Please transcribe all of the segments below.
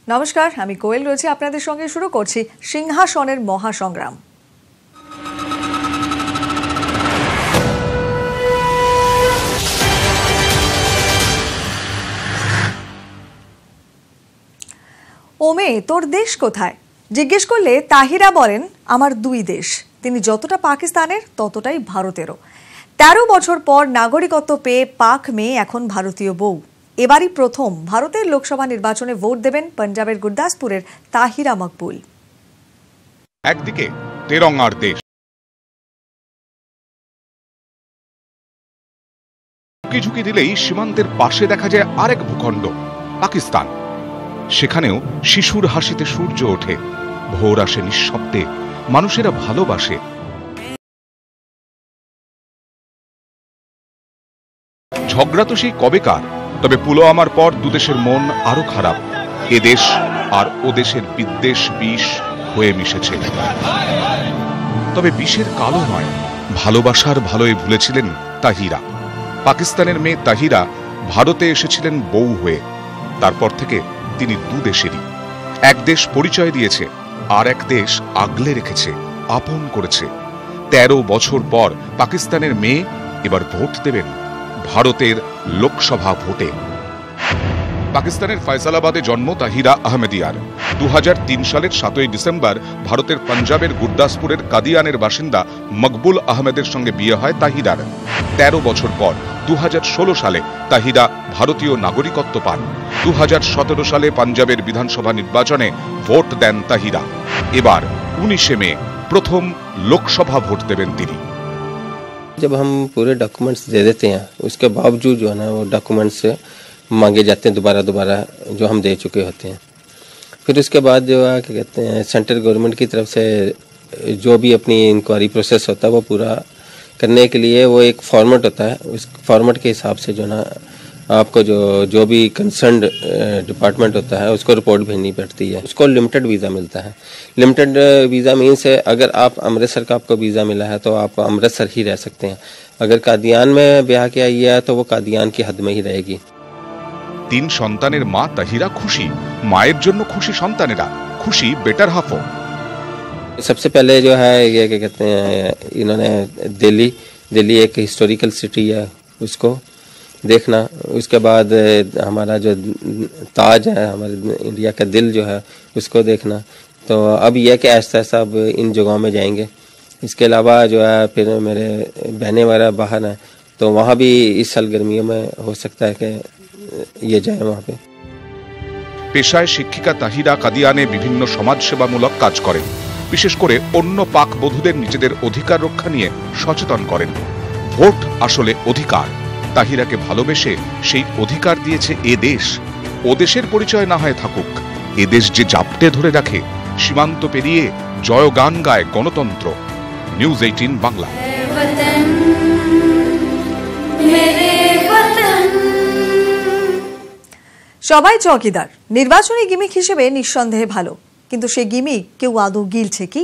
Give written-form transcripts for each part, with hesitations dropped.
নমস্কার, আমি কোয়েল রয়েছি আপনাদের সঙ্গে। শুরু করছি সিংহাসনের মহাসংগ্রাম। ওমে তোর দেশ কোথায় জিজ্ঞেস করলে তাহিরা বলেন, আমার দুই দেশ। তিনি যতটা পাকিস্তানের ততটাই ভারতেরও। ১৩ বছর পর নাগরিকত্ব পেয়ে পাক মেয়ে এখন ভারতীয় বউ। এবারই প্রথম ভারতের লোকসভা নির্বাচনে ভোট দেবেন পাঞ্জাবের গুরদাসপুরের তাহিরা মকবুল। একদিকে তেরঙ্গার দেশ, ঝুঁকি দিলেই সীমান্তের পাশে দেখা যায় আরেক ভূখণ্ড পাকিস্তান। সেখানেও শিশুর হাসিতে সূর্য ওঠে, ভোর আসে নিঃশব্দে, মানুষেরা ভালোবাসে। ঝগড়া তো সেই কবেকার, তবে পুলওয়ামার পর দুদেশের মন আরো খারাপ। এ দেশ আর ও দেশের বিদ্বেষ বিষ হয়ে মিশেছে। তবে বিষের কালো নয়, ভালোবাসার ভালোই ভুলেছিলেন তাহিরা। পাকিস্তানের মেয়ে তাহিরা ভারতে এসেছিলেন বউ হয়ে। তারপর থেকে তিনি দুদেশেরই। এক দেশ পরিচয় দিয়েছে, আর এক দেশ আগলে রেখেছে, আপন করেছে। ১৩ বছর পর পাকিস্তানের মেয়ে এবার ভোট দেবেন ভারতের লোকসভা ভোটে। পাকিস্তানের ফয়সালাবাদে জন্ম তাহিরা আহমেদিয়ার। ২০০৩ সালের ৭ই ডিসেম্বর ভারতের পাঞ্জাবের গুরদাসপুরের কাদিয়ানের বাসিন্দা মকবুল আহমেদের সঙ্গে বিয়ে হয় তাহিরার। ১৩ বছর পর ২০১৬ সালে তাহিরা ভারতীয় নাগরিকত্ব পান। ২০১৭ সালে পাঞ্জাবের বিধানসভা নির্বাচনে ভোট দেন তাহিরা। এবার ১৯ মে প্রথম লোকসভা ভোট দেবেন তিনি। जब हम पूरे डॉक्यूमेंट्स दे देते हैं, उसके बावजूद जो है ना वो डॉक्यूमेंट्स मांगे जाते हैं दोबारा जो हम दे चुके होते हैं। फिर उसके बाद जो है क्या कहते हैं, सेंट्रल गवर्नमेंट की तरफ से जो भी अपनी इंक्वायरी प्रोसेस होता है वो पूरा करने के लिए वो एक फॉर्मेट होता है। उस फॉर्मेट के हिसाब से जो ना आपको जो भी कंसर्न्ड डिपार्टमेंट होता है उसको रिपोर्ट भेजनी पड़ती है। उसको लिमिटेड वीज़ा मिलता है। लिमिटेड वीज़ा मीन्स है अगर आप अमृतसर का आपको वीज़ा मिला है तो आप अमृतसर ही रह सकते हैं। अगर कादियान में ब्याह किया है तो वो कादियान की हद में ही रहेगी। ৩ সন্তানের মা তাহিরা খুশি, মায়ের জন্য খুশি সন্তানেরা, খুশি বেটার হাফও। सबसे पहले जो है ये क्या कहते हैं, इन्होंने दिल्ली एक हिस्टोरिकल सिटी है, उसको देखना। उसके बाद हमारा जो ताज है, हमारे इंडिया का दिल जो है, उसको देखना। तो अब यह कि ऐसा अब इन जगहों में जाएंगे। इसके अलावा जो है फिर मेरे बहनें वगैरह बाहर हैं, तो वहाँ भी इस साल गर्मियों में हो सकता है कि ये जाए वहाँ पे। পেশায় শিক্ষিকা তাহিরা কাদিয়ানে বিভিন্ন সমাজসেবামূলক কাজ করেন। বিশেষ করে অন্য পাক বধূদের নিজেদের অধিকার রক্ষা নিয়ে সচেতন করেন। ভোট আসলে অধিকার। তাহিরাকে ভালোবেসে সেই অধিকার দিয়েছে এ দেশ। ও দেশের পরিচয় না হয় থাকুক, এ দেশ যে জাপটে ধরে রাখে, সীমান্ত পেরিয়ে জয়গান গায় গণতন্ত্র। নিউজ 18 বাংলা। সবাই চৌকিদার নির্বাচনী গিমিক হিসেবে নিঃসন্দেহে ভালো, কিন্তু সে গিমিক কেউ আদৌ গিলছে কি?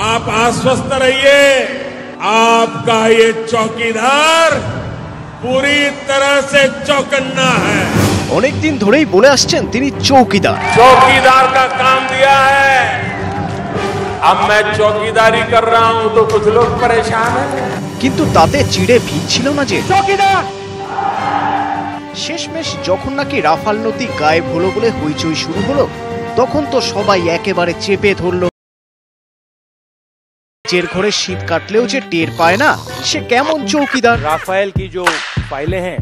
आप आश्वस्त रहिए, आपका ये चौकीदार पूरी तरह से चौकन्ना है। অনেক দিন ধরেই বলে আসছেন তিনি চৌকিদার। चौकीदार का काम दिया है, अब मैं चौकीदारी कर रहा हूं तो कुछ लोग परेशान हैं। কিন্তু তাতে চিড়ে ভিজছিল না যে চৌকিদার। শেষমেশ যখন নাকি রাফাল নদী গায়েব হলো বলে হইচই শুরু হলো, তখন তো সবাই একেবারে চেপে ধরল। চের ঘরে শীত কাটলেও যে টের পায় না সে কেমন চৌকিদার। राफेल की जो फाइलें हैं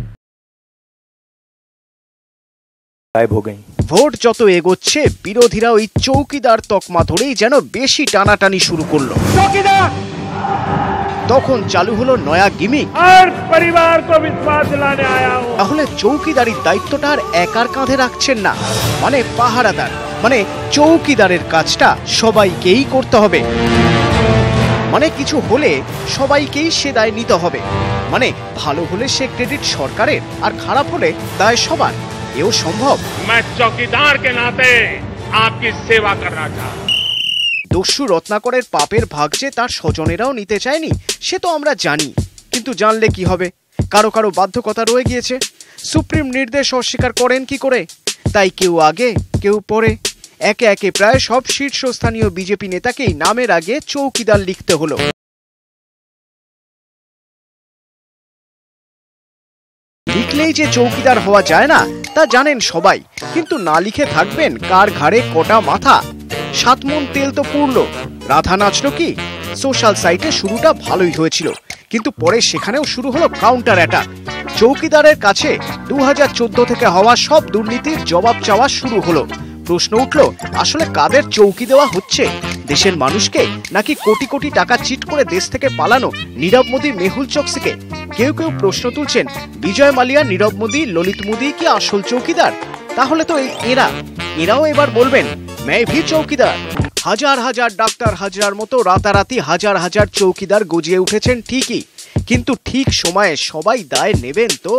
गायब हो गई। ভোট যত এগোচ্ছে বিরোধীরা ওই চৌকিদার তকমা ধরেই যেন বেশি টানাটানি শুরু করলো। চৌকিদার তখন চালু হলো নয়া গিমিক। हर परिवार को विश्वास दिलाने आया हूं। তাহলে চৌকিদারির দায়িত্বটা আর একার কাঁধে রাখছেন না, মানে পাহারাদার, মানে চৌকিদারের কাজটা সবাইকেই করতে হবে। মানে কিছু হলে সবাইকেই সে দায় নিতে হবে। মানে ভালো হলে সে ক্রেডিট সরকারের, আর খারাপ হলে দায় সবার। এও সম্ভব? मैं चौकीदार के नाते आपकी सेवा करना चाहता हूं। দস্যু রত্নাকরের পাপের ভাগ যে তার স্বজনেরাও নিতে চায়নি সে তো আমরা জানি, কিন্তু জানলে কি হবে, কারো কারো বাধ্যকতা রয়ে গিয়েছে। সুপ্রিম নির্দেশ অস্বীকার করেন কি করে? তাই কেউ আগে কেউ পরে একে একে প্রায় সব শীর্ষস্থানীয় বিজেপি নেতাকেই নামের আগে চৌকিদার লিখতে হলো। লিখলেই যে চৌকিদার হওয়া যায় না তা জানেন সবাই, কিন্তু না লিখে থাকবেন কার ঘাড়ে কটা মাথা? 7 মণ তেল তো পুড়লো, রাধা নাচলো কি? সোশ্যাল সাইটে শুরুটা ভালোই হয়েছিল, কিন্তু পরে সেখানেও শুরু হলো কাউন্টার অ্যাটাক। চৌকিদারের কাছে 2014 থেকে হওয়া সব দুর্নীতির জবাব চাওয়া শুরু হলো। প্রশ্ন উঠল, আসলে কাদের চৌকি দেওয়া হচ্ছে? দেশের মানুষকে, নাকি কোটি কোটি টাকা চিট করে দেশ থেকে পালানো নীরব মোদী, মেহুল চোকসিকে? কেউ কেউ প্রশ্ন তুলছেন, বিজয় মালিয়া, নীরব মোদী, ললিত মোদী কি আসল চৌকিদার? তাহলে তো এরাও এবার বলবেন मैं भी চৌকিদার। হাজার হাজার ডাক্তার হাজরার মতো রাতারাতি হাজার হাজার চৌকিদার গজিয়ে উঠেছেন ঠিকই, কিন্তু ঠিক সময়ে সবাই দায় নেবেন তো?